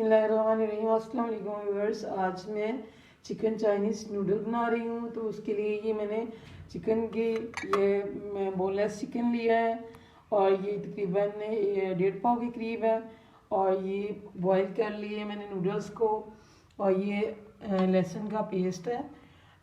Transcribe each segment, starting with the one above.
बिस्मिल्लाहिर्रहमानिर्रहीम। अस्सलाम वालेकुम व्यूअर्स। आज मैं चिकन चाइनीज़ नूडल बना रही हूँ। तो उसके लिए ये मैंने चिकन की मैं बोनलेस चिकन लिया है और ये तकरीबन 1.5 पाव के करीब है। और ये बॉईल कर लिए मैंने नूडल्स को। और ये लहसुन का पेस्ट है,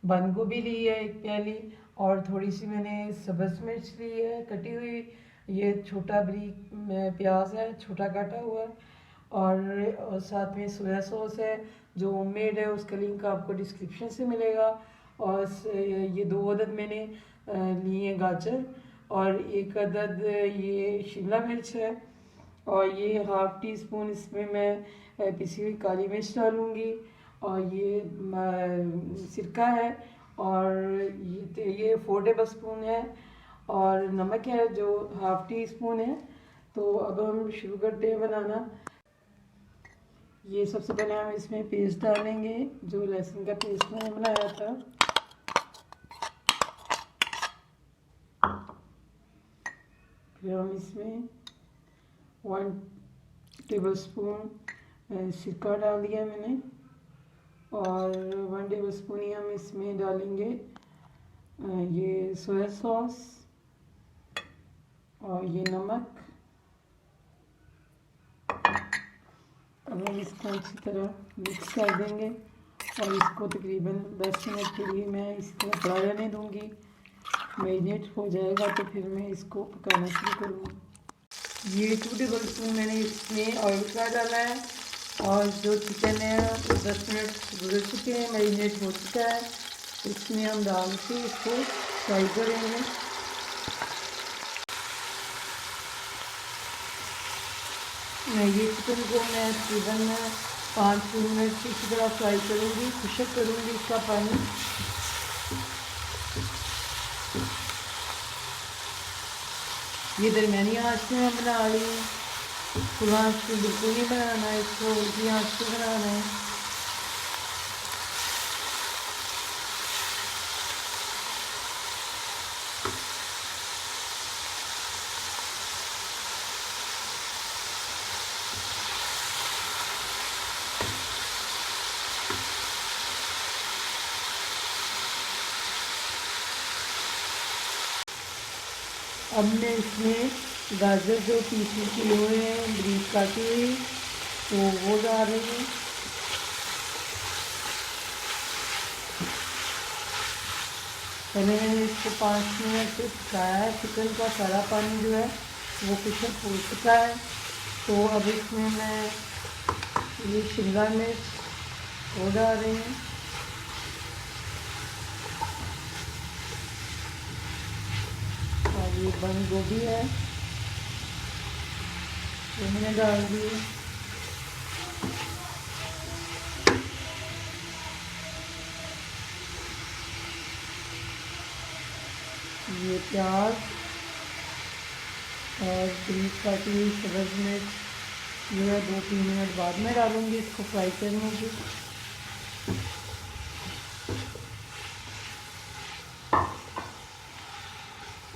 बंद गोभी ली है 1 प्याली, और थोड़ी सी मैंने सब्ज़ मिर्च ली है कटी हुई। ये छोटा बारीक प्याज है, छोटा काटा हुआ है। और साथ में सोया सॉस है जो होममेड है, उसका लिंक आपको डिस्क्रिप्शन से मिलेगा। और ये 2 अदद मैंने लिए हैं गाजर, और 1 अदद ये शिमला मिर्च है। और ये ½ टी स्पून इसमें मैं पिसी हुई काली मिर्च डालूँगी। और ये सिरका है, और ये 4 टेबल स्पून है। और नमक है जो ½ टी स्पून है। तो अब हम शुरू करते हैं बनाना। ये सबसे पहले हम इसमें पेस्ट डालेंगे, जो लहसुन का पेस्ट मैंने बनाया था। फिर हम इसमें 1 टेबल स्पून सिरका डाल दिया मैंने, और 1 टेबल स्पून ही हम इसमें डालेंगे ये सोया सॉस, और ये नमक। अब हम इसको अच्छी तरह मिक्स कर देंगे, और इसको तकरीबन 10 मिनट के लिए मैं इस तरह पड़ा रहने दूँगी। मैरिनेट हो जाएगा तो फिर मैं इसको पकाना शुरू करूँगी। ये 2 टेबल स्पून मैंने इसमें ऑयल का डाला है, और जो चिकन है वो 10 मिनट गुजर चुके हैं, मैरिनेट हो चुका है। इसमें हम डाल के इसको फ्राई करेंगे। ये चिकन को मैं तकरीबन 5 मिनट इसी तरह फ्राई करूँगी, खुशक करूँगी इसका पानी। ये दरमियानी आंच में मैं बना रही हूँ, फुल आंच पे बिल्कुल नहीं बनाना है इसको, हल्की आंच पे बनाना है। अब मैं इसमें गाजर जो पीस किए हुए हैं ब्रीक काटी हुई, तो वो डाल रही हूँ। पहले मैंने इसको 5 मिनट से पकाया है। चिकन का सारा पानी जो है वो कुछ हो चुका है। तो अब इसमें मैं ये शिमला मिर्च वो डाल रही हूँ, और ये बंद गोभी है वो मैंने डाल दी। ये प्याज और ब्रीक काटी हुई सब्ज़ मिर्च जो है 2-3 मिनट बाद में डालूँगी इसको फ्राई करने की।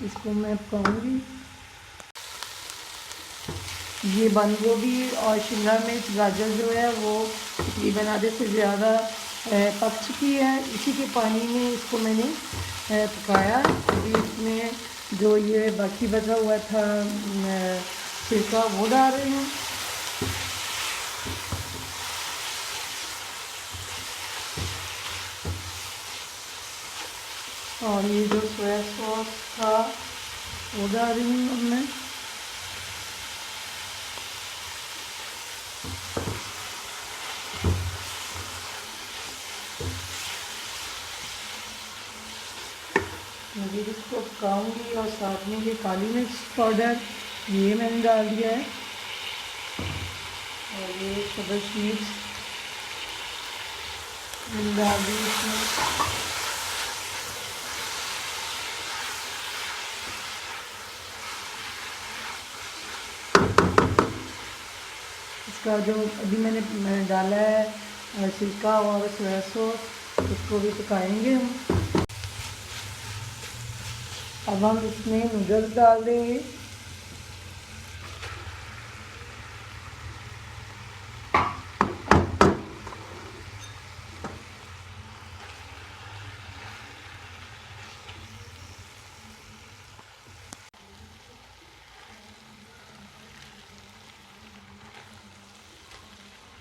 इसको मैं पकाऊँगी। ये बंद गोभी और शिमला मिर्च गाजर जो है वो तकरीबन आधे से ज़्यादा पक चुकी है। इसी के पानी में इसको मैंने पकाया। अभी इसमें जो ये बाकी बचा हुआ था सिरका वो डाल रही हूँ। और ये जो सोया सॉस था वो डाल रही हूँ अब मैं। मैं इसको पकाऊंगी, और साथ में ये काली मिर्च पाउडर ये मैंने डाल दिया है, और ये सब्ज़ मिर्च मैंने डाल दी इसमें। इसका जो अभी मैंने डाला है सिरका और सोया सॉस, उसको भी पकाएंगे हम। अब हम इसमें नूडल्स डाल देंगे।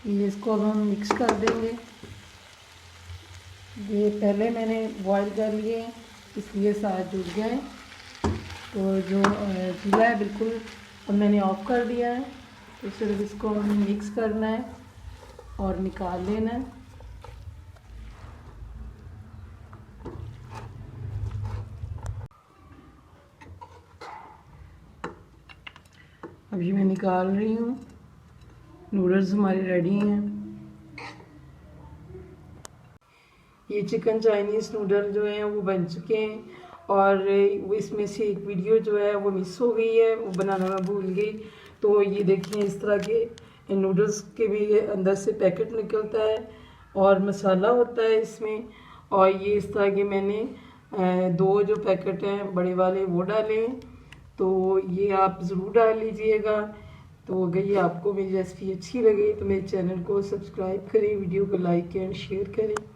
ये इसको अब हम मिक्स कर देंगे। ये पहले मैंने बॉईल कर लिए इसलिए साथ जुड़ गया है। तो जो चूल्हा है बिल्कुल अब मैंने ऑफ कर दिया है। तो सिर्फ इसको हमें मिक्स करना है और निकाल लेना है। अब ये मैं निकाल रही हूँ। नूडल्स हमारे रेडी हैं। ये चिकन चाइनीज़ नूडल जो हैं वो बन चुके हैं और वो इसमें से एक वीडियो जो है वो मिस हो गई है, वो बनाना मैं भूल गई। तो ये देखिए इस तरह के नूडल्स के भी अंदर से पैकेट निकलता है और मसाला होता है इसमें। और ये इस तरह के मैंने 2 जो पैकेट हैं बड़े वाले वो डाले। तो ये आप ज़रूर डाल लीजिएगा। तो अगर ये आपको मेरी रेसिपी अच्छी लगे तो मेरे चैनल को सब्सक्राइब करें, वीडियो को लाइक एंड शेयर करें।